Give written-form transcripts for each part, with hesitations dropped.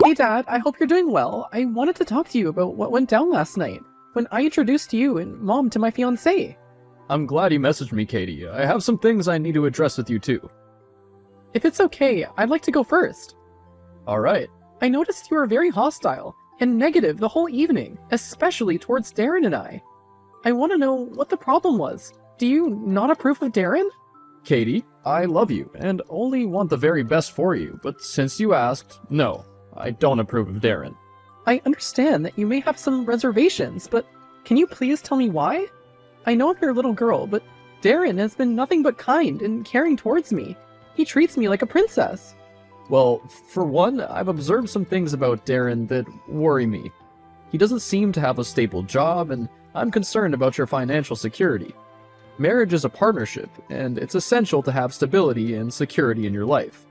Hey Dad, I hope you're doing well. I wanted to talk to you about what went down last night when I introduced you and Mom to my fiancé. I'm glad you messaged me, Katie. I have some things I need to address with you too. If it's okay, I'd like to go first. Alright. I noticed you were very hostile and negative the whole evening, especially towards Darren and I. I want to know what the problem was. Do you not approve of Darren? Katie, I love you and only want the very best for you, but since you asked, no, I don't approve of Darren. I understand that you may have some reservations, but can you please tell me why? I know I'm your little girl, but Darren has been nothing but kind and caring towards me. He treats me like a princess. Well, for one, I've observed some things about Darren that worry me. He doesn't seem to have a stable job, and I'm concerned about your financial security. Marriage is a partnership, and it's essential to have stability and security in your life.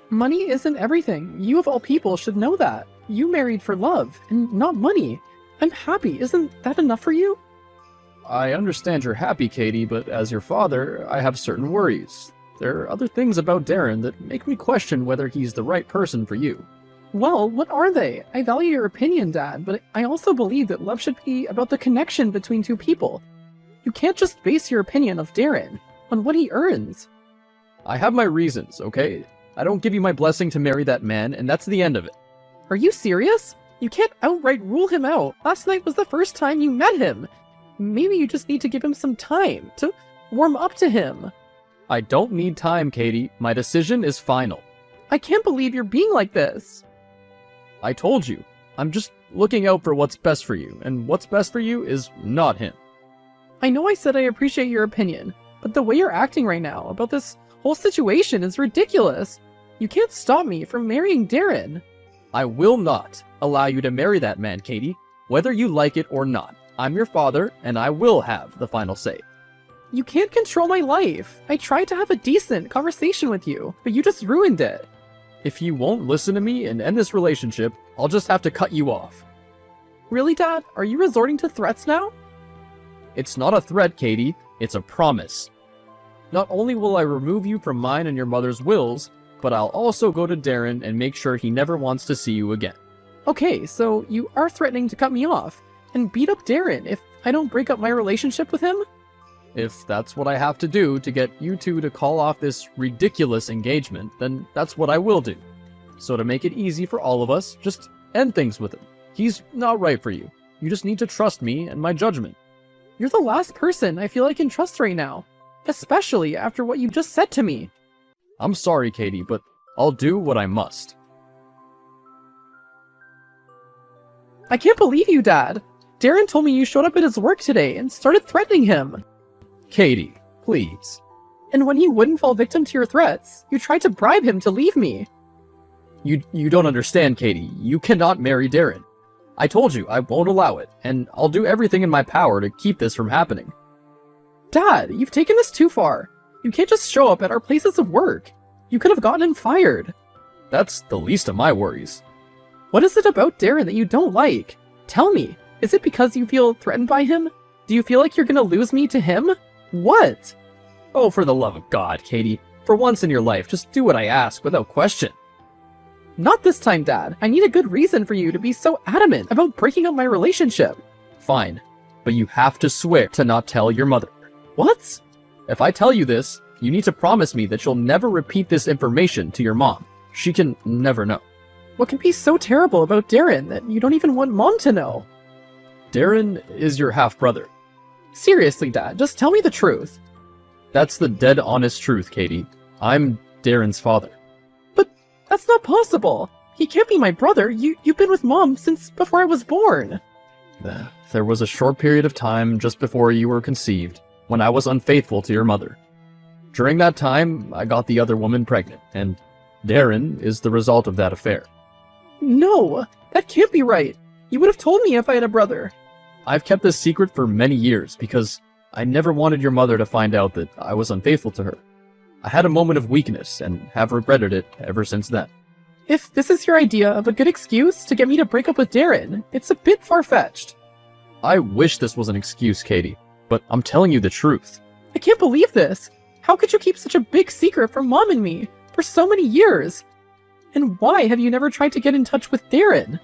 Money isn't everything. You of all people should know that. You married for love, and not money. I'm happy. Isn't that enough for you? I understand you're happy, Katie, but as your father, I have certain worries. There are other things about Darren that make me question whether he's the right person for you. Well, what are they? I value your opinion, Dad, but I also believe that love should be about the connection between two people. You can't just base your opinion of Darren on what he earns. I have my reasons, okay? I don't give you my blessing to marry that man, and that's the end of it. Are you serious? You can't outright rule him out. Last night was the first time you met him. Maybe you just need to give him some time to warm up to him. I don't need time, Katie. My decision is final. I can't believe you're being like this. I told you. I'm just looking out for what's best for you, and what's best for you is not him. I know I said I appreciate your opinion, but the way you're acting right now about this whole situation is ridiculous. You can't stop me from marrying Darren. I will not allow you to marry that man, Katie, whether you like it or not. I'm your father, and I will have the final say. You can't control my life. I tried to have a decent conversation with you, but you just ruined it. If you won't listen to me and end this relationship, I'll just have to cut you off. Really, Dad? Are you resorting to threats now? It's not a threat, Katie. It's a promise. Not only will I remove you from mine and your mother's wills, but I'll also go to Darren and make sure he never wants to see you again. Okay, so you are threatening to cut me off and beat up Darren if I don't break up my relationship with him? If that's what I have to do to get you two to call off this ridiculous engagement, then that's what I will do. So to make it easy for all of us, just end things with him. He's not right for you. You just need to trust me and my judgment. You're the last person I feel I can trust right now, especially after what you just said to me. I'm sorry, Katie, but I'll do what I must. I can't believe you, Dad. Darren told me you showed up at his work today and started threatening him. Katie, please. And when he wouldn't fall victim to your threats, you tried to bribe him to leave me. You don't understand, Katie. You cannot marry Darren. I told you I won't allow it, and I'll do everything in my power to keep this from happening. Dad, you've taken this too far. You can't just show up at our places of work. You could have gotten him fired. That's the least of my worries. What is it about Darren that you don't like? Tell me, is it because you feel threatened by him? Do you feel like you're gonna lose me to him? What? Oh, for the love of God, Katie. For once in your life, just do what I ask without question. Not this time, Dad. I need a good reason for you to be so adamant about breaking up my relationship. Fine, but you have to swear to not tell your mother. What? If I tell you this, you need to promise me that you'll never repeat this information to your mom. She can never know. What can be so terrible about Darren that you don't even want Mom to know? Darren is your half-brother. Seriously, Dad, just tell me the truth. That's the dead honest truth, Katie. I'm Darren's father. But that's not possible. He can't be my brother. You've been with Mom since before I was born. There was a short period of time just before you were conceived when I was unfaithful to your mother. During that time, I got the other woman pregnant, and Darren is the result of that affair. No, that can't be right. You would have told me if I had a brother. I've kept this secret for many years because I never wanted your mother to find out that I was unfaithful to her. I had a moment of weakness and have regretted it ever since then. If this is your idea of a good excuse to get me to break up with Darren, it's a bit far-fetched. I wish this was an excuse, Katie, but I'm telling you the truth. I can't believe this. How could you keep such a big secret from Mom and me for so many years? And why have you never tried to get in touch with Darren?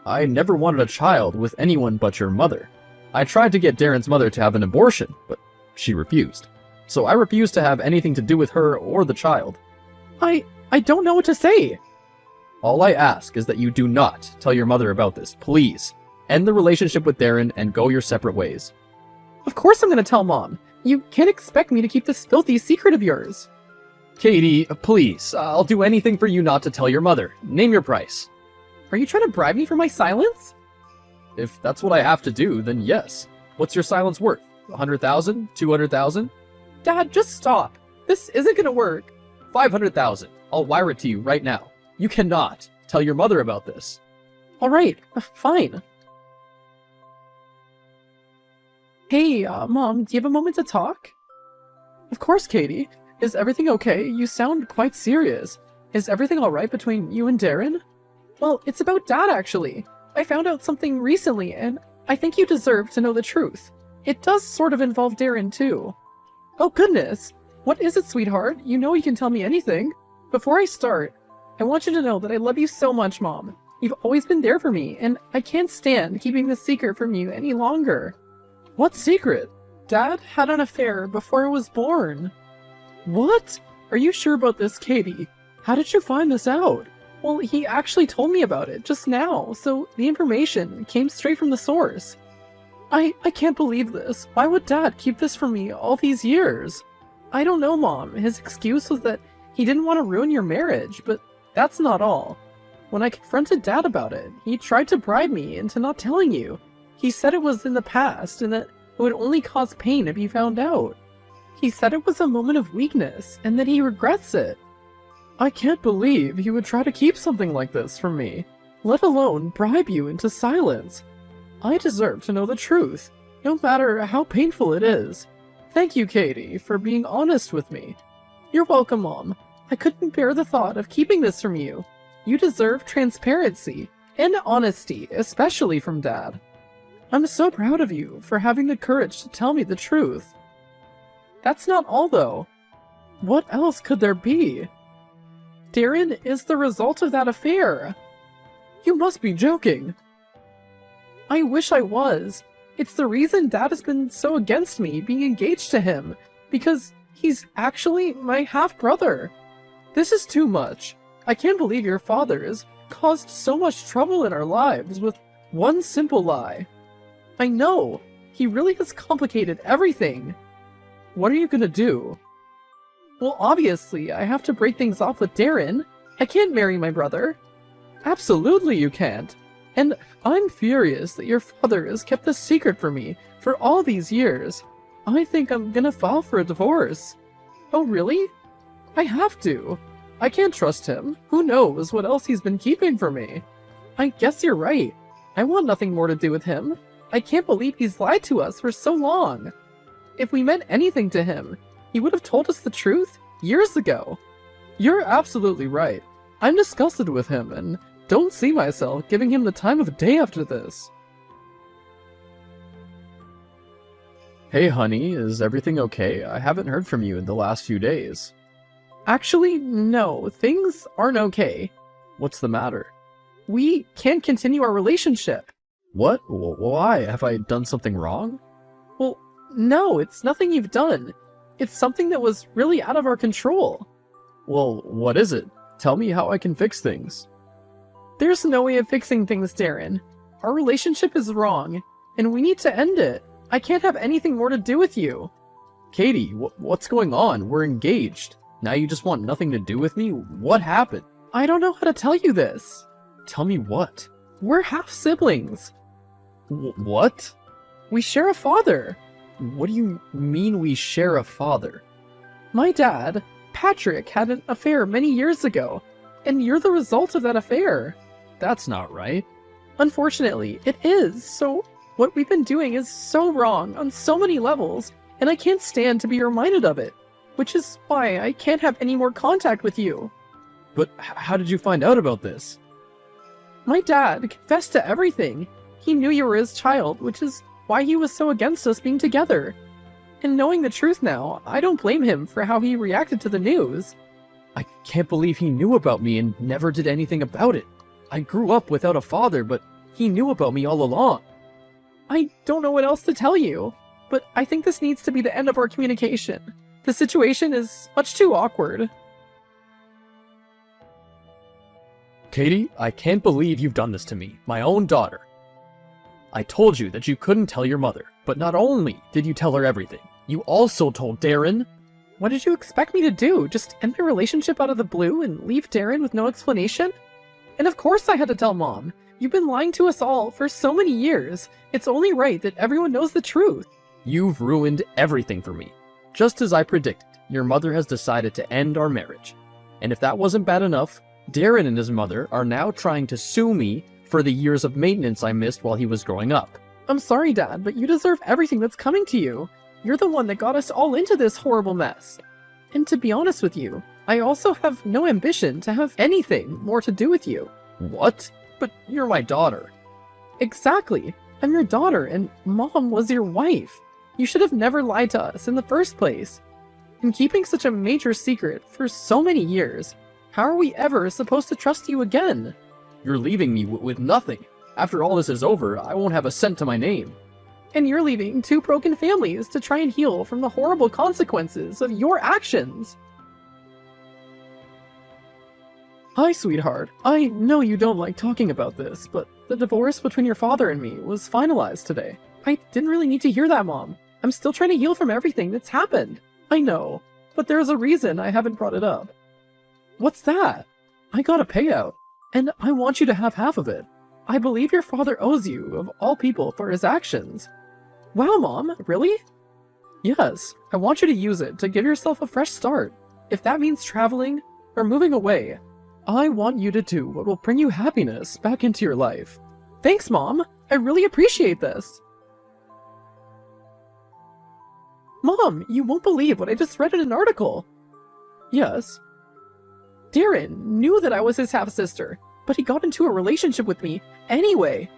I never wanted a child with anyone but your mother. I tried to get Darren's mother to have an abortion, but she refused. So I refused to have anything to do with her or the child. I don't know what to say. All I ask is that you do not tell your mother about this, please. End the relationship with Darren and go your separate ways. Of course I'm gonna tell Mom. You can't expect me to keep this filthy secret of yours. Katie, please, I'll do anything for you not to tell your mother. Name your price. Are you trying to bribe me for my silence? If that's what I have to do, then yes. What's your silence worth? 100,000? 200,000? Dad, just stop. This isn't gonna work. 500,000. I'll wire it to you right now. You cannot tell your mother about this. Alright, fine. Hey, Mom, do you have a moment to talk? Of course, Katie. Is everything okay? You sound quite serious. Is everything alright between you and Darren? Well, it's about Dad, actually. I found out something recently, and I think you deserve to know the truth. It does sort of involve Darren, too. Oh, goodness. What is it, sweetheart? You know you can tell me anything. Before I start, I want you to know that I love you so much, Mom. You've always been there for me, and I can't stand keeping this secret from you any longer. What secret? Dad had an affair before I was born. What? Are you sure about this, Katie? How did you find this out? Well, he actually told me about it just now, so the information came straight from the source. I can't believe this. Why would Dad keep this from me all these years? I don't know, Mom. His excuse was that he didn't want to ruin your marriage, but that's not all. When I confronted Dad about it, he tried to bribe me into not telling you. He said it was in the past and that it would only cause pain if you found out. He said it was a moment of weakness and that he regrets it. I can't believe he would try to keep something like this from me, let alone bribe you into silence. I deserve to know the truth, no matter how painful it is. Thank you, Katie, for being honest with me. You're welcome, Mom. I couldn't bear the thought of keeping this from you. You deserve transparency and honesty, especially from Dad. I'm so proud of you for having the courage to tell me the truth. That's not all, though. What else could there be? Darren is the result of that affair. You must be joking. I wish I was. It's the reason Dad has been so against me being engaged to him, because he's actually my half-brother. This is too much. I can't believe your father has caused so much trouble in our lives with one simple lie. I know. He really has complicated everything. What are you gonna do? Well, obviously, I have to break things off with Darren. I can't marry my brother. Absolutely you can't. And I'm furious that your father has kept this secret from me for all these years. I think I'm gonna file for a divorce. Oh, really? I have to. I can't trust him. Who knows what else he's been keeping from me? I guess you're right. I want nothing more to do with him. I can't believe he's lied to us for so long. If we meant anything to him, he would have told us the truth years ago. You're absolutely right. I'm disgusted with him and don't see myself giving him the time of day after this. Hey honey, is everything okay? I haven't heard from you in the last few days. Actually, no, things aren't okay. What's the matter? We can't continue our relationship. What? Why? Have I done something wrong? Well, no, it's nothing you've done. It's something that was really out of our control. Well, what is it? Tell me how I can fix things. There's no way of fixing things, Darren. Our relationship is wrong, and we need to end it. I can't have anything more to do with you. Katie, what's going on? We're engaged. Now you just want nothing to do with me? What happened? I don't know how to tell you this. Tell me what? We're half-siblings. What? We share a father. What do you mean we share a father? My dad, Patrick, had an affair many years ago, and you're the result of that affair. That's not right. Unfortunately, it is. So what we've been doing is so wrong on so many levels, and I can't stand to be reminded of it, which is why I can't have any more contact with you. But how did you find out about this? My dad confessed to everything. He knew you were his child, which is why he was so against us being together. And knowing the truth now, I don't blame him for how he reacted to the news. I can't believe he knew about me and never did anything about it. I grew up without a father, but he knew about me all along. I don't know what else to tell you, but I think this needs to be the end of our communication. The situation is much too awkward. Katie, I can't believe you've done this to me, my own daughter. I told you that you couldn't tell your mother, but not only did you tell her everything, you also told Darren. What did you expect me to do? Just end my relationship out of the blue and leave Darren with no explanation? And of course I had to tell Mom. You've been lying to us all for so many years. It's only right that everyone knows the truth. You've ruined everything for me. Just as I predicted, your mother has decided to end our marriage. And if that wasn't bad enough, Darren and his mother are now trying to sue me for the years of maintenance I missed while he was growing up. I'm sorry, Dad, but you deserve everything that's coming to you. You're the one that got us all into this horrible mess. And to be honest with you, I also have no ambition to have anything more to do with you. What? But you're my daughter. Exactly. I'm your daughter, and Mom was your wife. You should have never lied to us in the first place. In keeping such a major secret for so many years, how are we ever supposed to trust you again? You're leaving me with nothing. After all this is over, I won't have a cent to my name. And you're leaving two broken families to try and heal from the horrible consequences of your actions. Hi, sweetheart. I know you don't like talking about this, but the divorce between your father and me was finalized today. I didn't really need to hear that, Mom. I'm still trying to heal from everything that's happened. I know, but there's a reason I haven't brought it up. What's that? I got a payout, and I want you to have half of it. I believe your father owes you, of all people, for his actions. Wow, Mom, really? Yes, I want you to use it to give yourself a fresh start. If that means traveling or moving away, I want you to do what will bring you happiness back into your life. Thanks, Mom. I really appreciate this. Mom, you won't believe what I just read in an article. Yes. Darren knew that I was his half-sister, but he got into a relationship with me anyway.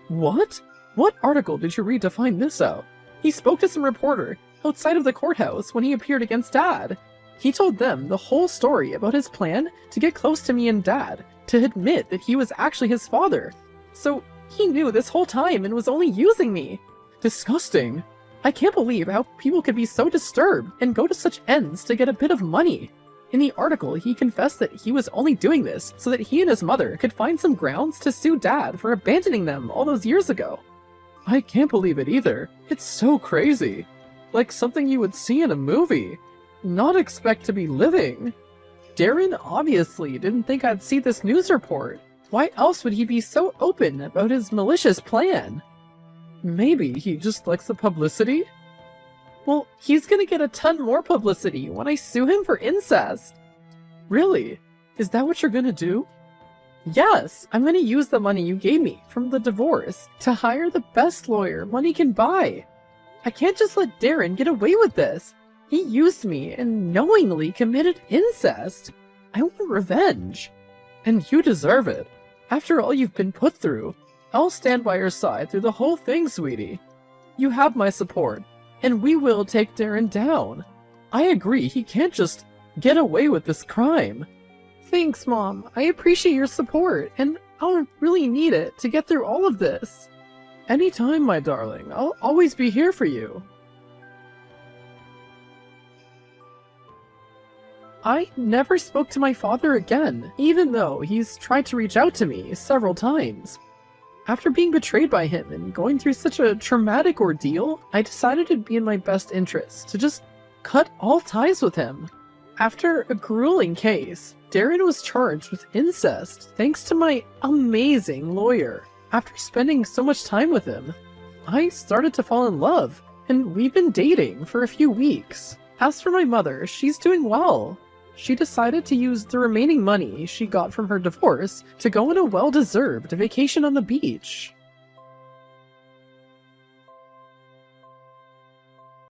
What? What article did you read to find this out? He spoke to some reporter outside of the courthouse when he appeared against Dad. He told them the whole story about his plan to get close to me and Dad, to admit that he was actually his father. So he knew this whole time and was only using me. Disgusting. I can't believe how people could be so disturbed and go to such ends to get a bit of money. In the article, he confessed that he was only doing this so that he and his mother could find some grounds to sue Dad for abandoning them all those years ago. I can't believe it either. It's so crazy. Like something you would see in a movie. Not expect to be living. Darren obviously didn't think I'd see this news report. Why else would he be so open about his malicious plan? Maybe he just likes the publicity? Well, he's gonna get a ton more publicity when I sue him for incest. Really? Is that what you're gonna do? Yes, I'm gonna use the money you gave me from the divorce to hire the best lawyer money can buy. I can't just let Darren get away with this. He used me and knowingly committed incest. I want revenge. And you deserve it. After all you've been put through, I'll stand by your side through the whole thing, sweetie. You have my support, and we will take Darren down. I agree, he can't just get away with this crime. Thanks, Mom. I appreciate your support, and I'll really need it to get through all of this. Anytime, my darling. I'll always be here for you. I never spoke to my father again, even though he's tried to reach out to me several times. After being betrayed by him and going through such a traumatic ordeal, I decided it'd be in my best interest to just cut all ties with him. After a grueling case, Darren was charged with incest thanks to my amazing lawyer. After spending so much time with him, I started to fall in love, and we've been dating for a few weeks. As for my mother, she's doing well. She decided to use the remaining money she got from her divorce to go on a well-deserved vacation on the beach.